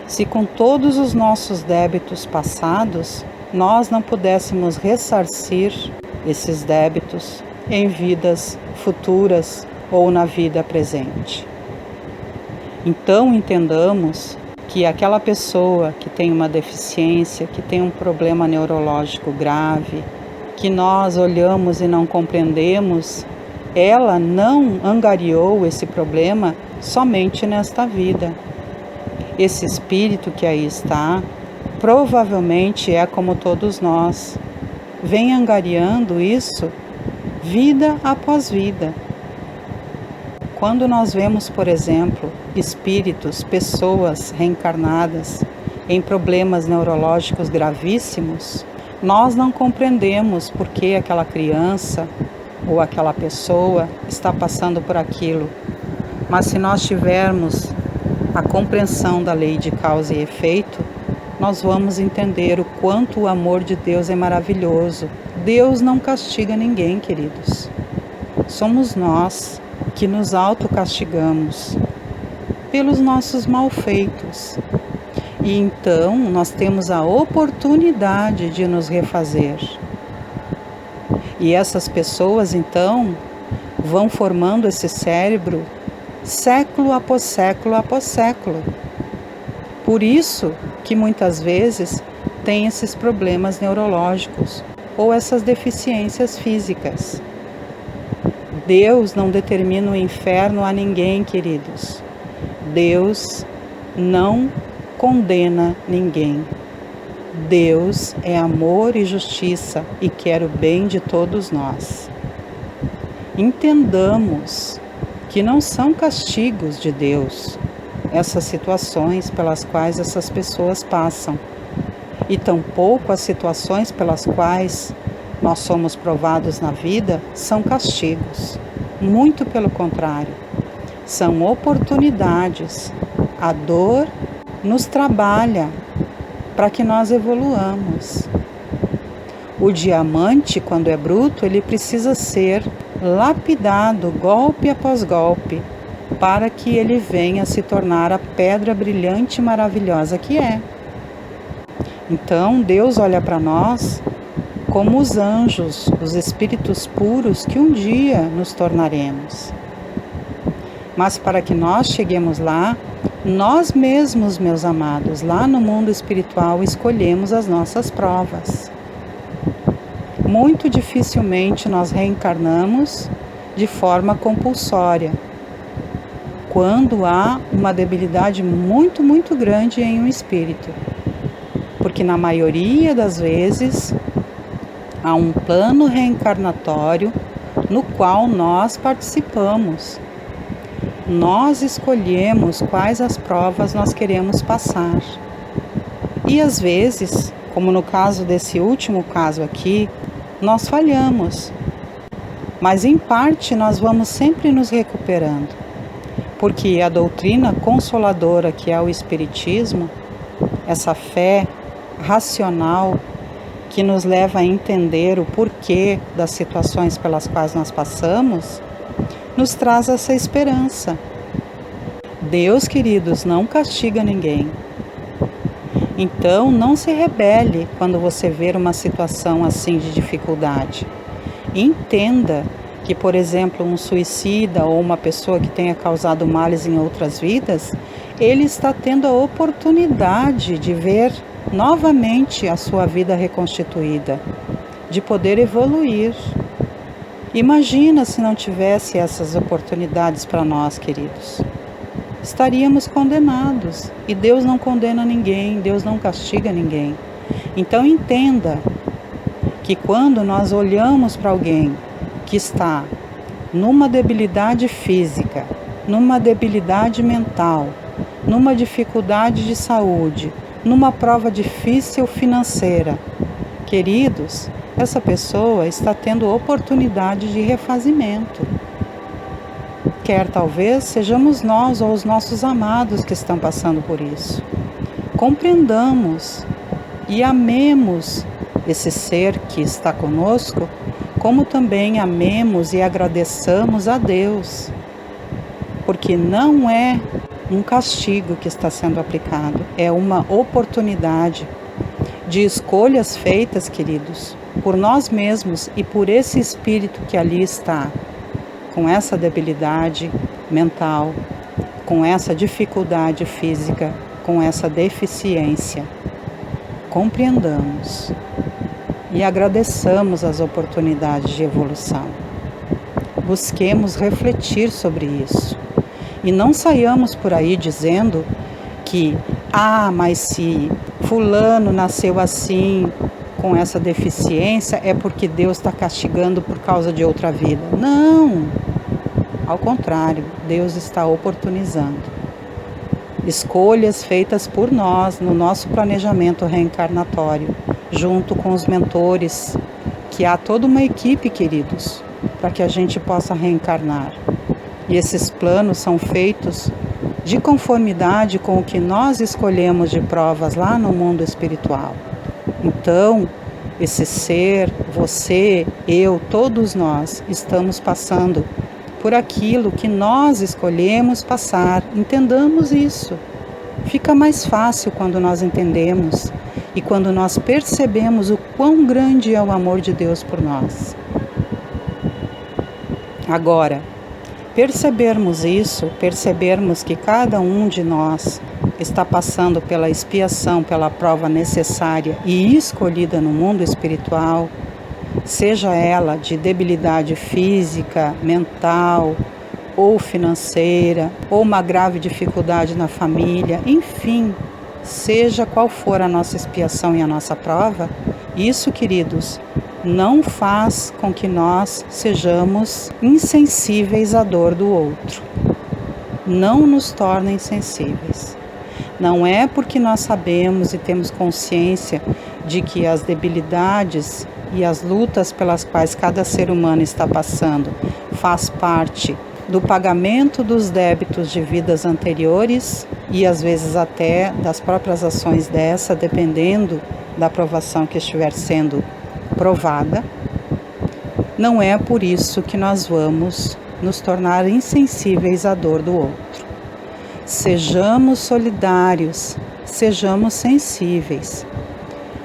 se com todos os nossos débitos passados nós não pudéssemos ressarcir esses débitos em vidas futuras ou na vida presente? Então entendamos que aquela pessoa que tem uma deficiência, que tem um problema neurológico grave, que nós olhamos e não compreendemos, ela não angariou esse problema somente nesta vida. Esse espírito que aí está, provavelmente é como todos nós, vem angariando isso vida após vida. Quando nós vemos, por exemplo, espíritos, pessoas reencarnadas em problemas neurológicos gravíssimos, nós não compreendemos por que aquela criança ou aquela pessoa está passando por aquilo. Mas se nós tivermos a compreensão da lei de causa e efeito, nós vamos entender o quanto o amor de Deus é maravilhoso. Deus não castiga ninguém, queridos. Somos nós que nos autocastigamos pelos nossos malfeitos. E então nós temos a oportunidade de nos refazer. E essas pessoas então vão formando esse cérebro século após século após século. Por isso que muitas vezes tem esses problemas neurológicos ou essas deficiências físicas. Deus não determina o inferno a ninguém, queridos. Deus não condena ninguém. Deus é amor e justiça e quer o bem de todos nós. Entendamos que não são castigos de Deus essas situações pelas quais essas pessoas passam, e tampouco as situações pelas quais nós somos provados na vida são castigos. Muito pelo contrário, são oportunidades. A dor nos trabalha para que nós evoluamos. O diamante, quando é bruto, ele precisa ser lapidado golpe após golpe, para que ele venha se tornar a pedra brilhante e maravilhosa que é. Então, Deus olha para nós como os anjos, os espíritos puros que um dia nos tornaremos. Mas para que nós cheguemos lá, nós mesmos, meus amados, lá no mundo espiritual, escolhemos as nossas provas. Muito dificilmente nós reencarnamos de forma compulsória, quando há uma debilidade muito, muito grande em um espírito. Porque na maioria das vezes há um plano reencarnatório no qual nós participamos. Nós escolhemos quais as provas nós queremos passar. E às vezes, como no caso desse último caso aqui, nós falhamos. Mas em parte nós vamos sempre nos recuperando. Porque a doutrina consoladora que é o Espiritismo, essa fé racional que nos leva a entender o porquê das situações pelas quais nós passamos, nos traz essa esperança. Deus, queridos, não castiga ninguém. Então, não se rebele quando você ver uma situação assim de dificuldade. Entenda que, por exemplo, um suicida ou uma pessoa que tenha causado males em outras vidas, ele está tendo a oportunidade de ver novamente a sua vida reconstituída, de poder evoluir. Imagina se não tivesse essas oportunidades para nós, queridos. Estaríamos condenados. E Deus não condena ninguém, Deus não castiga ninguém. Então entenda que quando nós olhamos para alguém que está numa debilidade física, numa debilidade mental, numa dificuldade de saúde, numa prova difícil financeira, queridos, essa pessoa está tendo oportunidade de refazimento. Quer talvez sejamos nós ou os nossos amados que estão passando por isso. Compreendamos e amemos esse ser que está conosco, como também amemos e agradeçamos a Deus, porque não é um castigo que está sendo aplicado, é uma oportunidade de escolhas feitas, queridos, por nós mesmos e por esse espírito que ali está, com essa debilidade mental, com essa dificuldade física, com essa deficiência. Compreendamos e agradeçamos as oportunidades de evolução. Busquemos refletir sobre isso. E não saiamos por aí dizendo que, mas se fulano nasceu assim, com essa deficiência, é porque Deus está castigando por causa de outra vida. Não! Ao contrário, Deus está oportunizando. Escolhas feitas por nós no nosso planejamento reencarnatório, junto com os mentores, que há toda uma equipe, queridos, para que a gente possa reencarnar. E esses planos são feitos de conformidade com o que nós escolhemos de provas lá no mundo espiritual. Então, esse ser, você, eu, todos nós estamos passando por aquilo que nós escolhemos passar. Entendamos isso. Fica mais fácil quando nós entendemos e quando nós percebemos o quão grande é o amor de Deus por nós. Agora, percebermos isso, percebermos que cada um de nós está passando pela expiação, pela prova necessária e escolhida no mundo espiritual, seja ela de debilidade física, mental ou financeira, ou uma grave dificuldade na família, enfim, seja qual for a nossa expiação e a nossa prova, isso, queridos, não faz com que nós sejamos insensíveis à dor do outro. Não nos torna insensíveis. Não é porque nós sabemos e temos consciência de que as debilidades e as lutas pelas quais cada ser humano está passando faz parte do pagamento dos débitos de vidas anteriores e às vezes até das próprias ações dessa, dependendo da provação que estiver sendo provada. Não é por isso que nós vamos nos tornar insensíveis à dor do outro. Sejamos solidários, sejamos sensíveis.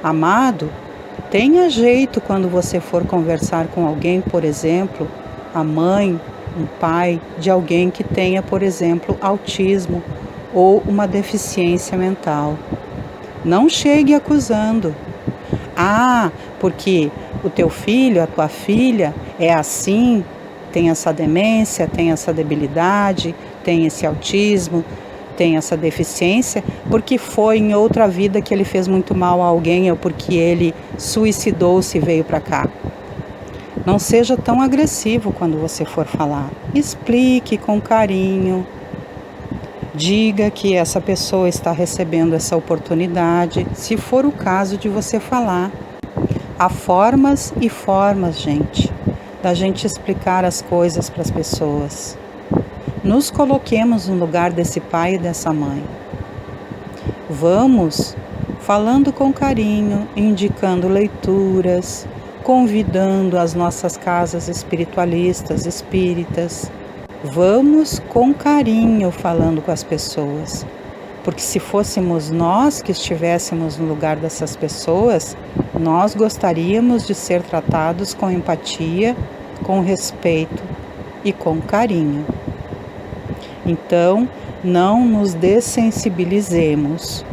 Amado, tenha jeito quando você for conversar com alguém, por exemplo, a mãe, um pai de alguém que tenha, por exemplo, autismo ou uma deficiência mental. Não chegue acusando. Porque o teu filho, a tua filha é assim, tem essa demência, tem essa debilidade, tem esse autismo, tem essa deficiência, porque foi em outra vida que ele fez muito mal a alguém ou porque ele suicidou-se e veio para cá. Não seja tão agressivo quando você for falar. Explique com carinho. Diga que essa pessoa está recebendo essa oportunidade, se for o caso de você falar. Há formas e formas, gente, da gente explicar as coisas para as pessoas. Nos coloquemos no lugar desse pai e dessa mãe. Vamos falando com carinho, indicando leituras, convidando as nossas casas espiritualistas, espíritas. Vamos com carinho falando com as pessoas, porque se fôssemos nós que estivéssemos no lugar dessas pessoas, nós gostaríamos de ser tratados com empatia, com respeito e com carinho. Então, não nos dessensibilizemos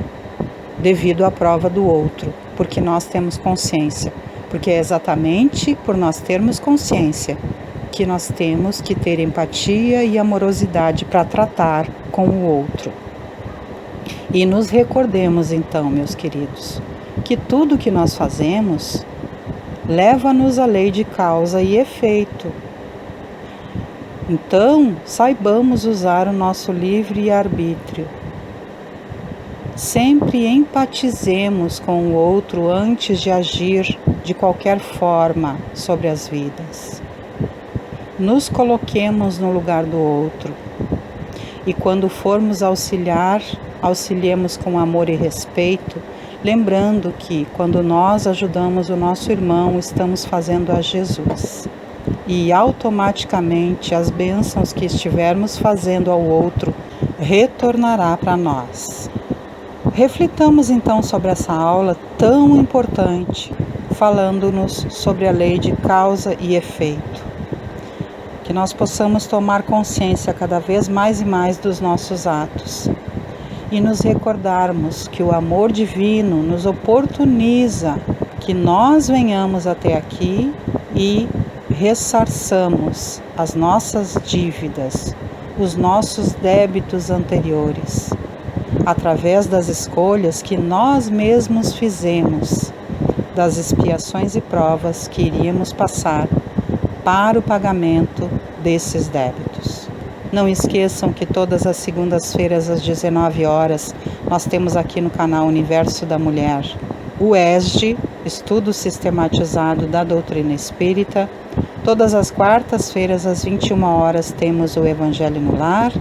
devido à prova do outro, porque nós temos consciência, porque é exatamente por nós termos consciência que nós temos que ter empatia e amorosidade para tratar com o outro. E nos recordemos então, meus queridos, que tudo que nós fazemos leva-nos à lei de causa e efeito. Então, saibamos usar o nosso livre-arbítrio. Sempre empatizemos com o outro antes de agir de qualquer forma sobre as vidas. Nos coloquemos no lugar do outro. E quando formos auxiliar, auxiliemos com amor e respeito, lembrando que quando nós ajudamos o nosso irmão, estamos fazendo a Jesus. E automaticamente as bênçãos que estivermos fazendo ao outro retornará para nós. Reflitamos então sobre essa aula tão importante, falando-nos sobre a lei de causa e efeito. Que nós possamos tomar consciência cada vez mais e mais dos nossos atos e nos recordarmos que o amor divino nos oportuniza que nós venhamos até aqui e ressarçamos as nossas dívidas, os nossos débitos anteriores, através das escolhas que nós mesmos fizemos, das expiações e provas que iríamos passar para o pagamento desses débitos. Não esqueçam que todas as segundas-feiras às 19 horas nós temos aqui no canal Universo da Mulher o ESD, Estudo Sistematizado da Doutrina Espírita. Todas as quartas-feiras às 21 horas temos o Evangelho no Lar.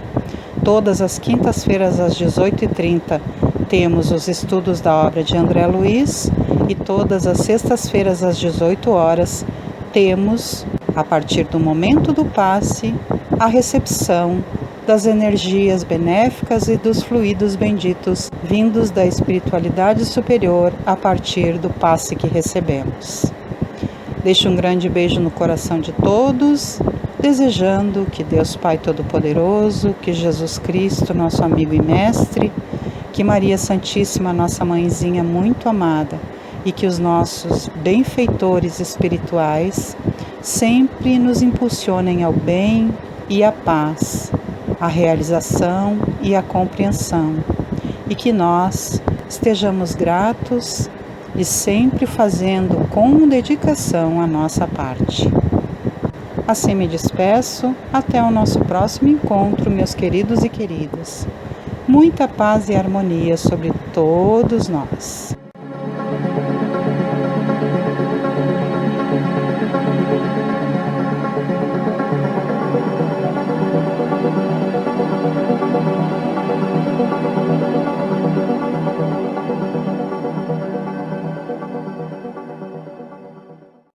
Todas as quintas-feiras às 18h30 temos os estudos da obra de André Luiz. E todas as sextas-feiras às 18 horas temos, a partir do momento do passe, a recepção das energias benéficas e dos fluidos benditos vindos da espiritualidade superior a partir do passe que recebemos. Deixo um grande beijo no coração de todos, desejando que Deus Pai Todo-Poderoso, que Jesus Cristo, nosso amigo e mestre, que Maria Santíssima, nossa mãezinha muito amada, e que os nossos benfeitores espirituais sempre nos impulsionem ao bem e à paz, à realização e à compreensão, e que nós estejamos gratos e sempre fazendo com dedicação a nossa parte. Assim me despeço, até o nosso próximo encontro, meus queridos e queridas. Muita paz e harmonia sobre todos nós.